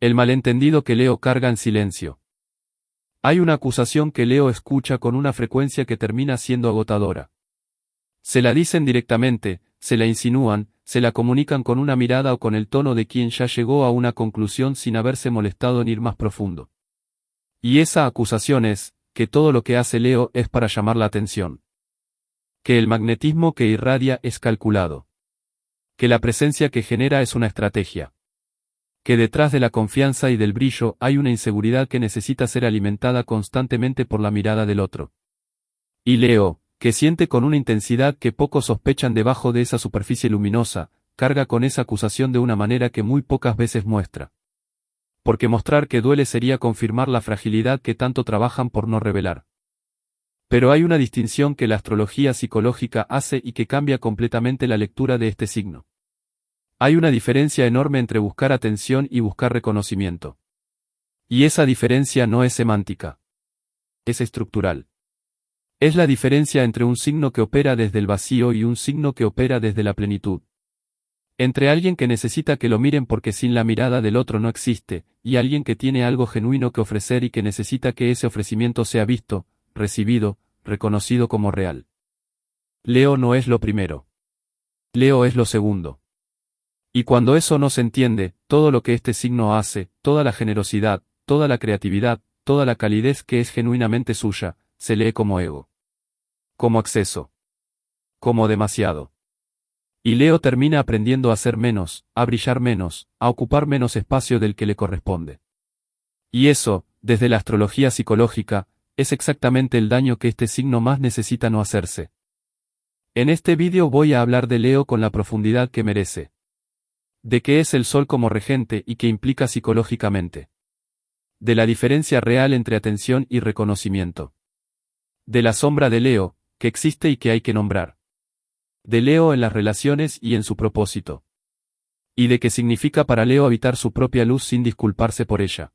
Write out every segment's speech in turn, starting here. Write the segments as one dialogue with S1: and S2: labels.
S1: El malentendido que Leo carga en silencio. Hay una acusación que Leo escucha con una frecuencia que termina siendo agotadora. Se la dicen directamente, se la insinúan, se la comunican con una mirada o con el tono de quien ya llegó a una conclusión sin haberse molestado en ir más profundo. Y esa acusación es, que todo lo que hace Leo es para llamar la atención. Que el magnetismo que irradia es calculado. Que la presencia que genera es una estrategia. Que detrás de la confianza y del brillo hay una inseguridad que necesita ser alimentada constantemente por la mirada del otro. Y Leo, que siente con una intensidad que pocos sospechan debajo de esa superficie luminosa, carga con esa acusación de una manera que muy pocas veces muestra. Porque mostrar que duele sería confirmar la fragilidad que tanto trabajan por no revelar. Pero hay una distinción que la astrología psicológica hace y que cambia completamente la lectura de este signo. Hay una diferencia enorme entre buscar atención y buscar reconocimiento. Y esa diferencia no es semántica. Es estructural. Es la diferencia entre un signo que opera desde el vacío y un signo que opera desde la plenitud. Entre alguien que necesita que lo miren porque sin la mirada del otro no existe, y alguien que tiene algo genuino que ofrecer y que necesita que ese ofrecimiento sea visto, recibido, reconocido como real. Leo no es lo primero. Leo es lo segundo. Y cuando eso no se entiende, todo lo que este signo hace, toda la generosidad, toda la creatividad, toda la calidez que es genuinamente suya, se lee como ego. Como exceso. Como demasiado. Y Leo termina aprendiendo a ser menos, a brillar menos, a ocupar menos espacio del que le corresponde. Y eso, desde la astrología psicológica, es exactamente el daño que este signo más necesita no hacerse. En este vídeo voy a hablar de Leo con la profundidad que merece. De qué es el Sol como regente y qué implica psicológicamente. De la diferencia real entre atención y reconocimiento. De la sombra de Leo, que existe y que hay que nombrar. De Leo en las relaciones y en su propósito. Y de qué significa para Leo habitar su propia luz sin disculparse por ella.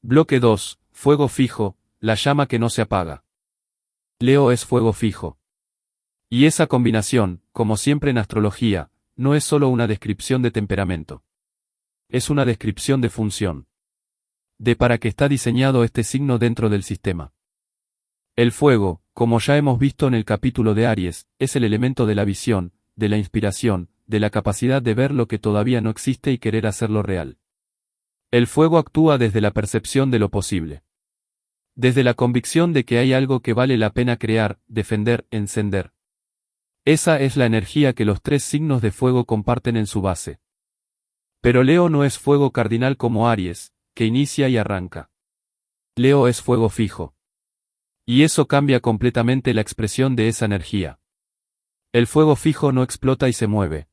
S1: Bloque 2. Fuego fijo, la llama que no se apaga. Leo es fuego fijo. Y esa combinación, como siempre en astrología, no es solo una descripción de temperamento. Es una descripción de función. De para qué está diseñado este signo dentro del sistema. El fuego, como ya hemos visto en el capítulo de Aries, es el elemento de la visión, de la inspiración, de la capacidad de ver lo que todavía no existe y querer hacerlo real. El fuego actúa desde la percepción de lo posible. Desde la convicción de que hay algo que vale la pena crear, defender, encender. Esa es la energía que los tres signos de fuego comparten en su base. Pero Leo no es fuego cardinal como Aries, que inicia y arranca. Leo es fuego fijo. Y eso cambia completamente la expresión de esa energía. El fuego fijo no explota y se mueve.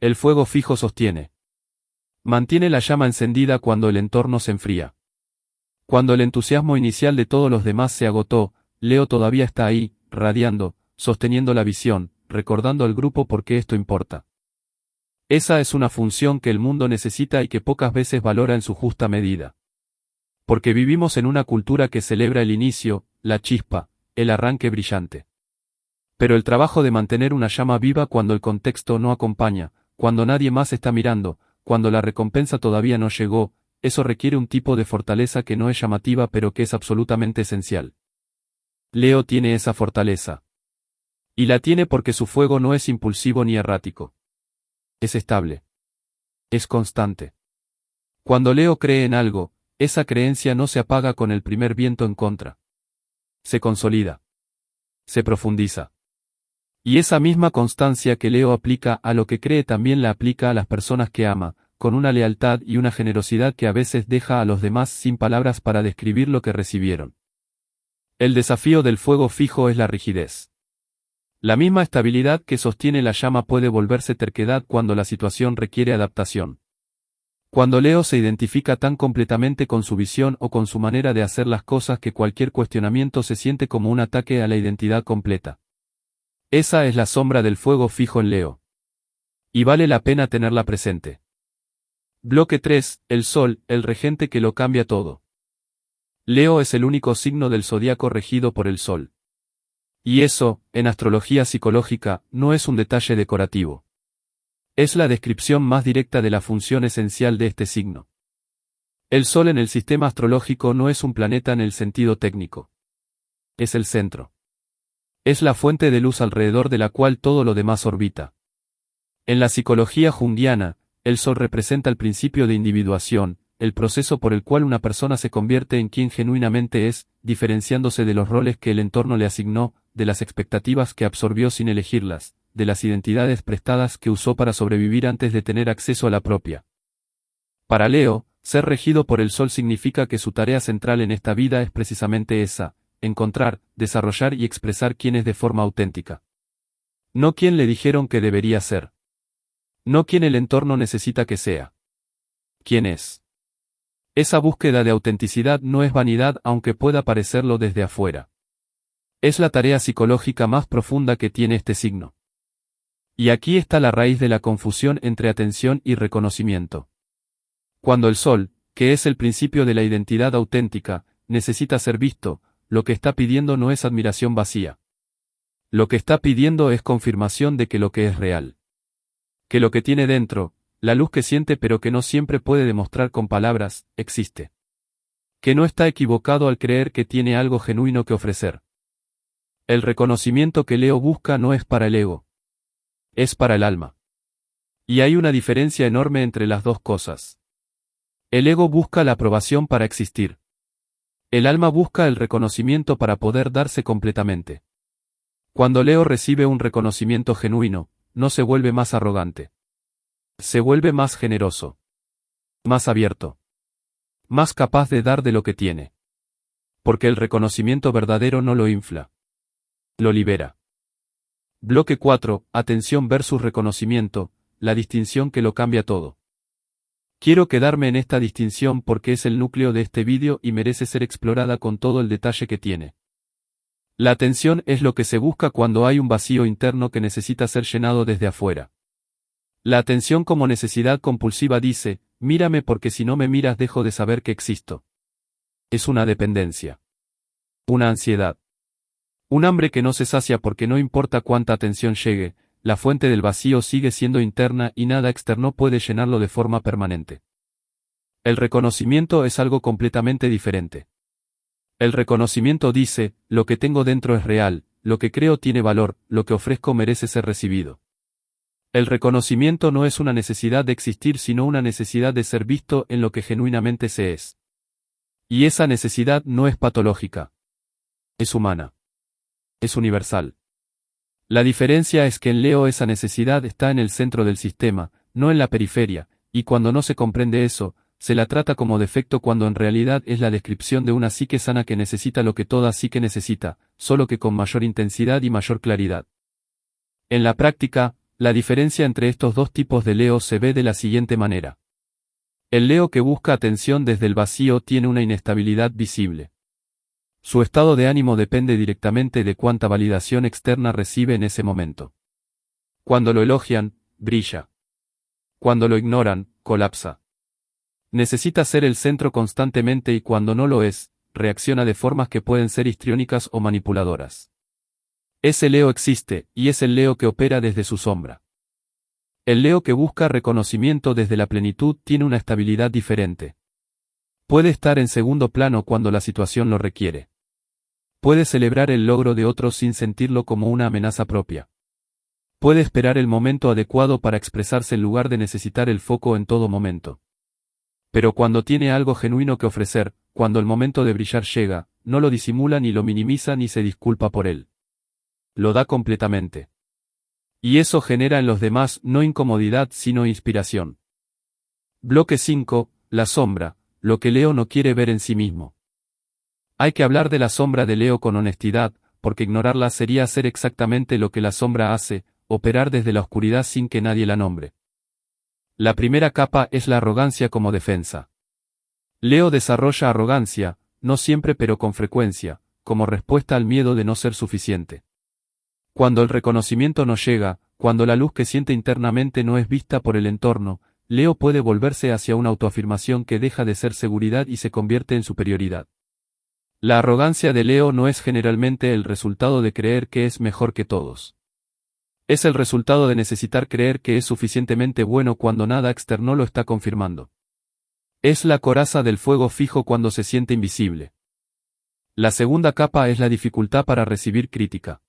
S1: El fuego fijo sostiene. Mantiene la llama encendida cuando el entorno se enfría. Cuando el entusiasmo inicial de todos los demás se agotó, Leo todavía está ahí, radiando, sosteniendo la visión, recordando al grupo por qué esto importa. Esa es una función que el mundo necesita y que pocas veces valora en su justa medida. Porque vivimos en una cultura que celebra el inicio, la chispa, el arranque brillante. Pero el trabajo de mantener una llama viva cuando el contexto no acompaña, cuando nadie más está mirando, cuando la recompensa todavía no llegó, eso requiere un tipo de fortaleza que no es llamativa pero que es absolutamente esencial. Leo tiene esa fortaleza. Y la tiene porque su fuego no es impulsivo ni errático. Es estable. Es constante. Cuando Leo cree en algo, esa creencia no se apaga con el primer viento en contra. Se consolida. Se profundiza. Y esa misma constancia que Leo aplica a lo que cree también la aplica a las personas que ama, con una lealtad y una generosidad que a veces deja a los demás sin palabras para describir lo que recibieron. El desafío del fuego fijo es la rigidez. La misma estabilidad que sostiene la llama puede volverse terquedad cuando la situación requiere adaptación. Cuando Leo se identifica tan completamente con su visión o con su manera de hacer las cosas que cualquier cuestionamiento se siente como un ataque a la identidad completa. Esa es la sombra del fuego fijo en Leo. Y vale la pena tenerla presente. Bloque 3. El Sol, el regente que lo cambia todo. Leo es el único signo del zodiaco regido por el Sol. Y eso, en astrología psicológica, no es un detalle decorativo. Es la descripción más directa de la función esencial de este signo. El Sol en el sistema astrológico no es un planeta en el sentido técnico. Es el centro. Es la fuente de luz alrededor de la cual todo lo demás orbita. En la psicología junguiana, el Sol representa el principio de individuación, el proceso por el cual una persona se convierte en quien genuinamente es, diferenciándose de los roles que el entorno le asignó, de las expectativas que absorbió sin elegirlas, de las identidades prestadas que usó para sobrevivir antes de tener acceso a la propia. Para Leo, ser regido por el Sol significa que su tarea central en esta vida es precisamente esa: encontrar, desarrollar y expresar quién es de forma auténtica. No quien le dijeron que debería ser. No quien el entorno necesita que sea. ¿Quién es? Esa búsqueda de autenticidad no es vanidad aunque pueda parecerlo desde afuera. Es la tarea psicológica más profunda que tiene este signo. Y aquí está la raíz de la confusión entre atención y reconocimiento. Cuando el Sol, que es el principio de la identidad auténtica, necesita ser visto, lo que está pidiendo no es admiración vacía. Lo que está pidiendo es confirmación de que lo que es real. Que lo que tiene dentro, la luz que siente pero que no siempre puede demostrar con palabras, existe. Que no está equivocado al creer que tiene algo genuino que ofrecer. El reconocimiento que Leo busca no es para el ego. Es para el alma. Y hay una diferencia enorme entre las dos cosas. El ego busca la aprobación para existir. El alma busca el reconocimiento para poder darse completamente. Cuando Leo recibe un reconocimiento genuino, no se vuelve más arrogante. Se vuelve más generoso. Más abierto. Más capaz de dar de lo que tiene. Porque el reconocimiento verdadero no lo infla. Lo libera. Bloque 4. Atención versus reconocimiento, la distinción que lo cambia todo. Quiero quedarme en esta distinción porque es el núcleo de este vídeo y merece ser explorada con todo el detalle que tiene. La atención es lo que se busca cuando hay un vacío interno que necesita ser llenado desde afuera. La atención como necesidad compulsiva dice: mírame porque si no me miras dejo de saber que existo. Es una dependencia. Una ansiedad. Un hambre que no se sacia porque no importa cuánta atención llegue, la fuente del vacío sigue siendo interna y nada externo puede llenarlo de forma permanente. El reconocimiento es algo completamente diferente. El reconocimiento dice: lo que tengo dentro es real, lo que creo tiene valor, lo que ofrezco merece ser recibido. El reconocimiento no es una necesidad de existir sino una necesidad de ser visto en lo que genuinamente se es. Y esa necesidad no es patológica. Es humana. Es universal. La diferencia es que en Leo esa necesidad está en el centro del sistema, no en la periferia, y cuando no se comprende eso, se la trata como defecto cuando en realidad es la descripción de una psique sana que necesita lo que toda psique necesita, solo que con mayor intensidad y mayor claridad. En la práctica, la diferencia entre estos dos tipos de Leo se ve de la siguiente manera. El Leo que busca atención desde el vacío tiene una inestabilidad visible. Su estado de ánimo depende directamente de cuánta validación externa recibe en ese momento. Cuando lo elogian, brilla. Cuando lo ignoran, colapsa. Necesita ser el centro constantemente y cuando no lo es, reacciona de formas que pueden ser histriónicas o manipuladoras. Ese Leo existe, y es el Leo que opera desde su sombra. El Leo que busca reconocimiento desde la plenitud tiene una estabilidad diferente. Puede estar en segundo plano cuando la situación lo requiere. Puede celebrar el logro de otros sin sentirlo como una amenaza propia. Puede esperar el momento adecuado para expresarse en lugar de necesitar el foco en todo momento. Pero cuando tiene algo genuino que ofrecer, cuando el momento de brillar llega, no lo disimula ni lo minimiza ni se disculpa por él. Lo da completamente. Y eso genera en los demás no incomodidad sino inspiración. Bloque 5. La sombra, lo que Leo no quiere ver en sí mismo. Hay que hablar de la sombra de Leo con honestidad, porque ignorarla sería hacer exactamente lo que la sombra hace, operar desde la oscuridad sin que nadie la nombre. La primera capa es la arrogancia como defensa. Leo desarrolla arrogancia, no siempre pero con frecuencia, como respuesta al miedo de no ser suficiente. Cuando el reconocimiento no llega, cuando la luz que siente internamente no es vista por el entorno, Leo puede volverse hacia una autoafirmación que deja de ser seguridad y se convierte en superioridad. La arrogancia de Leo no es generalmente el resultado de creer que es mejor que todos. Es el resultado de necesitar creer que es suficientemente bueno cuando nada externo lo está confirmando. Es la coraza del fuego fijo cuando se siente invisible. La segunda capa es la dificultad para recibir crítica.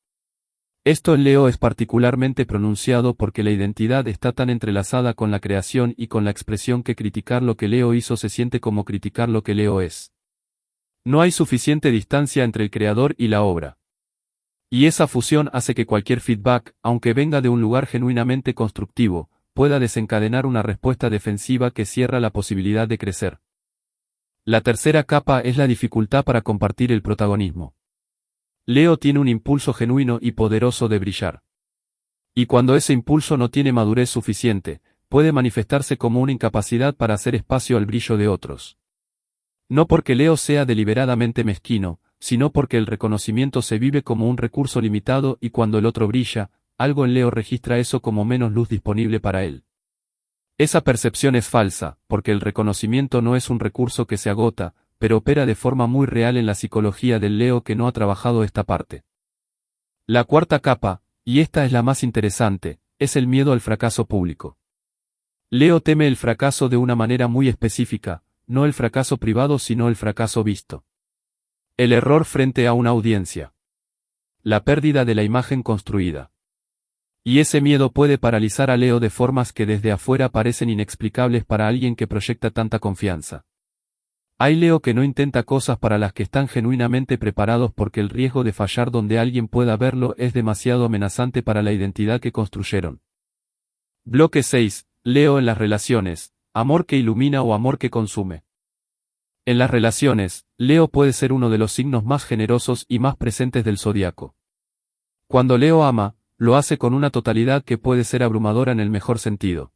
S1: Esto en Leo es particularmente pronunciado porque la identidad está tan entrelazada con la creación y con la expresión que criticar lo que Leo hizo se siente como criticar lo que Leo es. No hay suficiente distancia entre el creador y la obra. Y esa fusión hace que cualquier feedback, aunque venga de un lugar genuinamente constructivo, pueda desencadenar una respuesta defensiva que cierra la posibilidad de crecer. La tercera capa es la dificultad para compartir el protagonismo. Leo tiene un impulso genuino y poderoso de brillar. Y cuando ese impulso no tiene madurez suficiente, puede manifestarse como una incapacidad para hacer espacio al brillo de otros. No porque Leo sea deliberadamente mezquino, sino porque el reconocimiento se vive como un recurso limitado y cuando el otro brilla, algo en Leo registra eso como menos luz disponible para él. Esa percepción es falsa, porque el reconocimiento no es un recurso que se agota, pero opera de forma muy real en la psicología del Leo que no ha trabajado esta parte. La cuarta capa, y esta es la más interesante, es el miedo al fracaso público. Leo teme el fracaso de una manera muy específica, no el fracaso privado sino el fracaso visto. El error frente a una audiencia. La pérdida de la imagen construida. Y ese miedo puede paralizar a Leo de formas que desde afuera parecen inexplicables para alguien que proyecta tanta confianza. Hay Leo que no intenta cosas para las que están genuinamente preparados porque el riesgo de fallar donde alguien pueda verlo es demasiado amenazante para la identidad que construyeron. Bloque 6. Leo en las relaciones, amor que ilumina o amor que consume. En las relaciones, Leo puede ser uno de los signos más generosos y más presentes del zodiaco. Cuando Leo ama, lo hace con una totalidad que puede ser abrumadora en el mejor sentido.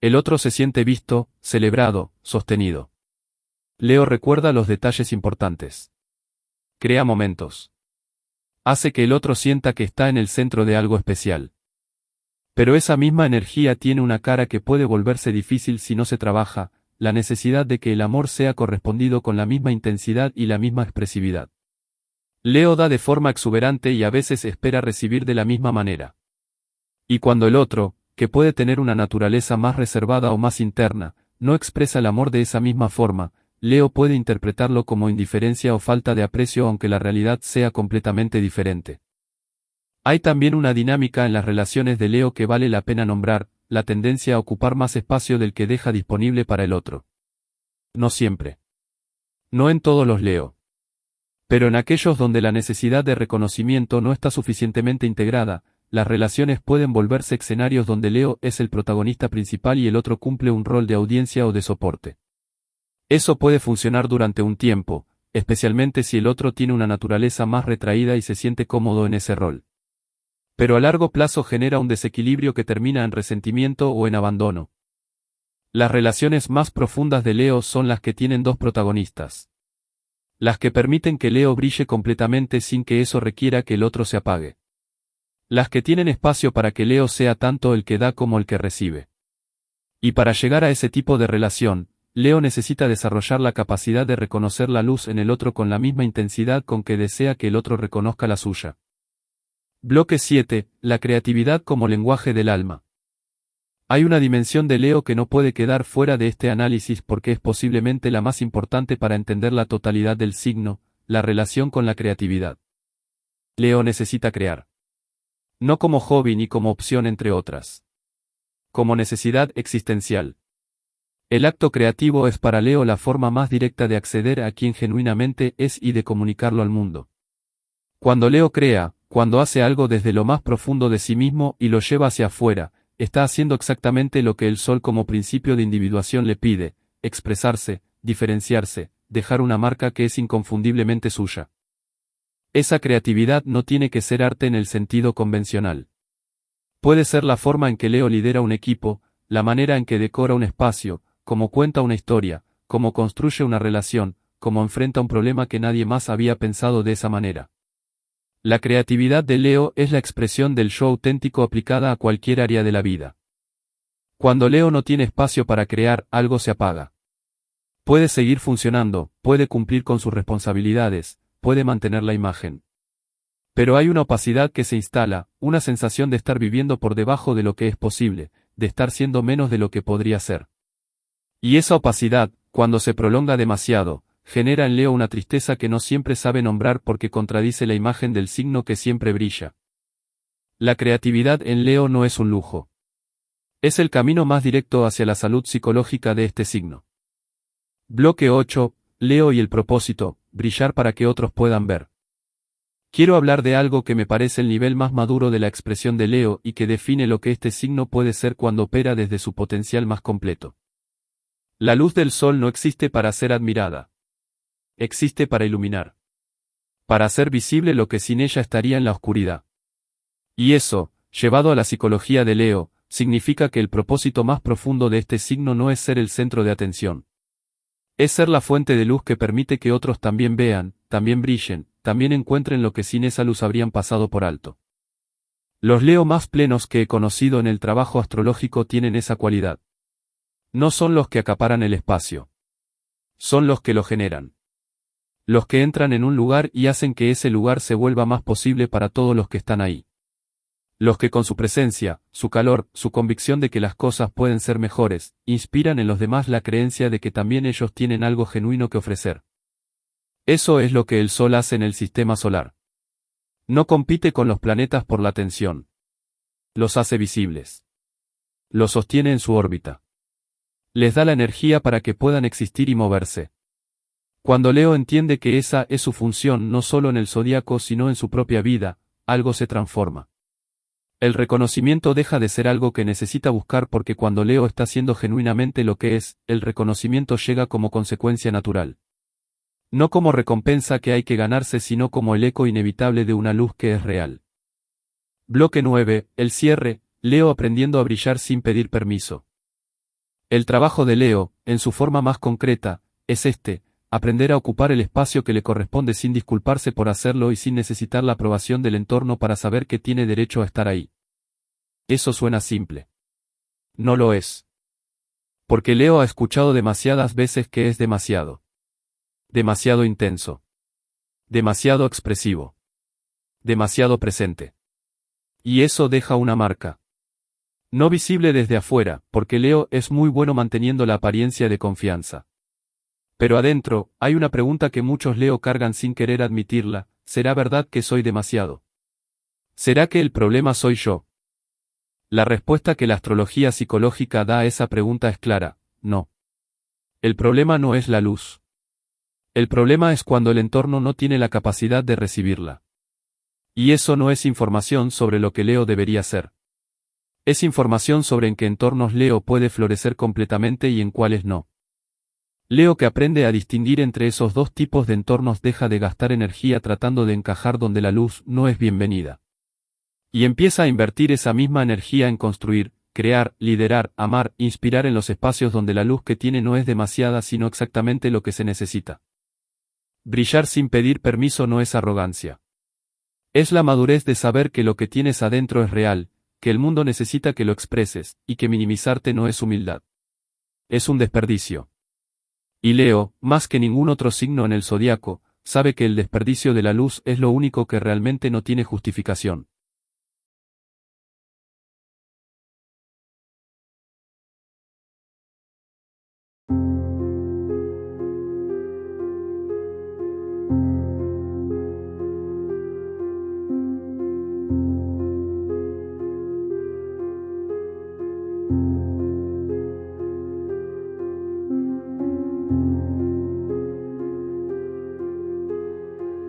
S1: El otro se siente visto, celebrado, sostenido. Leo recuerda los detalles importantes. Crea momentos. Hace que el otro sienta que está en el centro de algo especial. Pero esa misma energía tiene una cara que puede volverse difícil si no se trabaja, la necesidad de que el amor sea correspondido con la misma intensidad y la misma expresividad. Leo da de forma exuberante y a veces espera recibir de la misma manera. Y cuando el otro, que puede tener una naturaleza más reservada o más interna, no expresa el amor de esa misma forma, Leo puede interpretarlo como indiferencia o falta de aprecio aunque la realidad sea completamente diferente. Hay también una dinámica en las relaciones de Leo que vale la pena nombrar, la tendencia a ocupar más espacio del que deja disponible para el otro. No siempre. No en todos los Leo. Pero en aquellos donde la necesidad de reconocimiento no está suficientemente integrada, las relaciones pueden volverse escenarios donde Leo es el protagonista principal y el otro cumple un rol de audiencia o de soporte. Eso puede funcionar durante un tiempo, especialmente si el otro tiene una naturaleza más retraída y se siente cómodo en ese rol. Pero a largo plazo genera un desequilibrio que termina en resentimiento o en abandono. Las relaciones más profundas de Leo son las que tienen dos protagonistas. Las que permiten que Leo brille completamente sin que eso requiera que el otro se apague. Las que tienen espacio para que Leo sea tanto el que da como el que recibe. Y para llegar a ese tipo de relación, Leo necesita desarrollar la capacidad de reconocer la luz en el otro con la misma intensidad con que desea que el otro reconozca la suya. Bloque 7. La creatividad como lenguaje del alma. Hay una dimensión de Leo que no puede quedar fuera de este análisis porque es posiblemente la más importante para entender la totalidad del signo, la relación con la creatividad. Leo necesita crear. No como hobby ni como opción entre otras. Como necesidad existencial. El acto creativo es para Leo la forma más directa de acceder a quien genuinamente es y de comunicarlo al mundo. Cuando Leo crea, cuando hace algo desde lo más profundo de sí mismo y lo lleva hacia afuera, está haciendo exactamente lo que el Sol como principio de individuación le pide, expresarse, diferenciarse, dejar una marca que es inconfundiblemente suya. Esa creatividad no tiene que ser arte en el sentido convencional. Puede ser la forma en que Leo lidera un equipo, la manera en que decora un espacio, cómo cuenta una historia, cómo construye una relación, cómo enfrenta un problema que nadie más había pensado de esa manera. La creatividad de Leo es la expresión del yo auténtico aplicada a cualquier área de la vida. Cuando Leo no tiene espacio para crear, algo se apaga. Puede seguir funcionando, puede cumplir con sus responsabilidades, puede mantener la imagen. Pero hay una opacidad que se instala, una sensación de estar viviendo por debajo de lo que es posible, de estar siendo menos de lo que podría ser. Y esa opacidad, cuando se prolonga demasiado, genera en Leo una tristeza que no siempre sabe nombrar porque contradice la imagen del signo que siempre brilla. La creatividad en Leo no es un lujo. Es el camino más directo hacia la salud psicológica de este signo. Bloque 8, Leo y el propósito, brillar para que otros puedan ver. Quiero hablar de algo que me parece el nivel más maduro de la expresión de Leo y que define lo que este signo puede ser cuando opera desde su potencial más completo. La luz del sol no existe para ser admirada. Existe para iluminar. Para hacer visible lo que sin ella estaría en la oscuridad. Y eso, llevado a la psicología de Leo, significa que el propósito más profundo de este signo no es ser el centro de atención. Es ser la fuente de luz que permite que otros también vean, también brillen, también encuentren lo que sin esa luz habrían pasado por alto. Los Leo más plenos que he conocido en el trabajo astrológico tienen esa cualidad. No son los que acaparan el espacio. Son los que lo generan. Los que entran en un lugar y hacen que ese lugar se vuelva más posible para todos los que están ahí. Los que con su presencia, su calor, su convicción de que las cosas pueden ser mejores, inspiran en los demás la creencia de que también ellos tienen algo genuino que ofrecer. Eso es lo que el Sol hace en el sistema solar. No compite con los planetas por la atención. Los hace visibles. Los sostiene en su órbita. Les da la energía para que puedan existir y moverse. Cuando Leo entiende que esa es su función no solo en el zodiaco sino en su propia vida, algo se transforma. El reconocimiento deja de ser algo que necesita buscar porque cuando Leo está siendo genuinamente lo que es, el reconocimiento llega como consecuencia natural. No como recompensa que hay que ganarse sino como el eco inevitable de una luz que es real. Bloque 9, el cierre, Leo aprendiendo a brillar sin pedir permiso. El trabajo de Leo, en su forma más concreta, es aprender a ocupar el espacio que le corresponde sin disculparse por hacerlo y sin necesitar la aprobación del entorno para saber que tiene derecho a estar ahí. Eso suena simple. No lo es. Porque Leo ha escuchado demasiadas veces que es demasiado. Demasiado intenso. Demasiado expresivo. Demasiado presente. Y eso deja una marca. No visible desde afuera, porque Leo es muy bueno manteniendo la apariencia de confianza. Pero adentro, hay una pregunta que muchos Leo cargan sin querer admitirla: ¿será verdad que soy demasiado? ¿Será que el problema soy yo? La respuesta que la astrología psicológica da a esa pregunta es clara: no. El problema no es la luz. El problema es cuando el entorno no tiene la capacidad de recibirla. Y eso no es información sobre lo que Leo debería ser. Es información sobre en qué entornos Leo puede florecer completamente y en cuáles no. Leo que aprende a distinguir entre esos dos tipos de entornos deja de gastar energía tratando de encajar donde la luz no es bienvenida. Y empieza a invertir esa misma energía en construir, crear, liderar, amar, inspirar en los espacios donde la luz que tiene no es demasiada sino exactamente lo que se necesita. Brillar sin pedir permiso no es arrogancia. Es la madurez de saber que lo que tienes adentro es real, que el mundo necesita que lo expreses, y que minimizarte no es humildad. Es un desperdicio. Y Leo, más que ningún otro signo en el zodiaco, sabe que el desperdicio de la luz es lo único que realmente no tiene justificación.